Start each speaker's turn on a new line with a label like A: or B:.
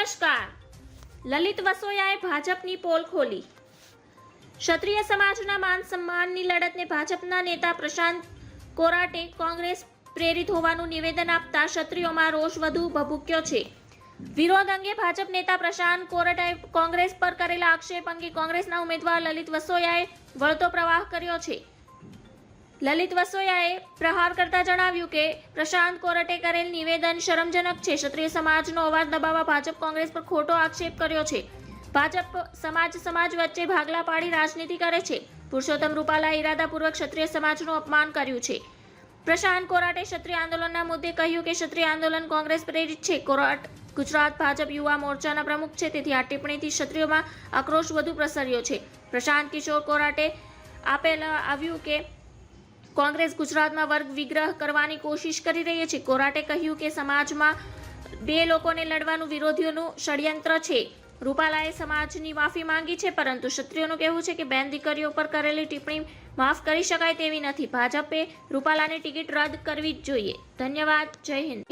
A: નમસ્કાર. લલિત વસોયાએ ભાજપની પોલ ખોલી. ક્ષત્રિય સમાજના માન સન્માનની લડતને ભાજપના નેતા પ્રશાંત કોરાટે કોંગ્રેસ પ્રેરિત હોવાનું નિવેદન આપતા ક્ષત્રિયોમાં રોષ વધુ ભભૂક્યો છે. વિરોધ અંગે ભાજપ નેતા પ્રશાંત કોરાટે કોંગ્રેસ પર કરેલા આક્ષેપ અંગે કોંગ્રેસના ઉમેદવાર લલિત વસોયાએ વળતો પ્રહાર કર્યો છે. લલિત વસોયાએ પ્રહાર કરતા જણાવ્યું કે પ્રશાંત કોરાટે કરેલ નિવેદન શરમજનક છે. ક્ષત્રિય સમાજનો અવાજ દબાવવા ભાજપ કોંગ્રેસ પર ખોટો આક્ષેપ કર્યો છે. ભાજપ સમાજ વચ્ચે ભાગલા પાડી રાજનીતિ કરે છે. પુરુષોત્તમ રૂપાલાએ ઇરાદાપૂર્વક ક્ષત્રિય સમાજનું અપમાન કર્યું છે. પ્રશાંત કોરાટે ક્ષત્રિય આંદોલનના મુદ્દે કહ્યું કે ક્ષત્રિય આંદોલન કોંગ્રેસ પ્રેરિત છે. કોરાટ ગુજરાત ભાજપ યુવા મોરચાના પ્રમુખ છે, તેથી આ ટિપ્પણીથી ક્ષત્રિયોમાં આક્રોશ વધુ પ્રસર્યો છે. પ્રશાંત કિશોર કોરાટે આવ્યું કે કોંગ્રેસ ગુજરાતમાં વર્ગ વિગ્રહ કરવાની કોશિશ કરી રહી છે. કોરાટે કહ્યું કે સમાજમાં બે લોકોને લડવાનું વિરોધીઓનું ષડયંત્ર છે. રૂપાલાએ સમાજની માફી માંગી છે, પરંતુ ક્ષત્રિયોનું કહેવું છે કે બેન દીકરીઓ પર કરેલી ટિપ્પણી માફ કરી શકાય તેવી નથી. ભાજપે રૂપાલાની ટિકિટ રદ કરવી જ જોઈએ. ધન્યવાદ. જય હિન્દ.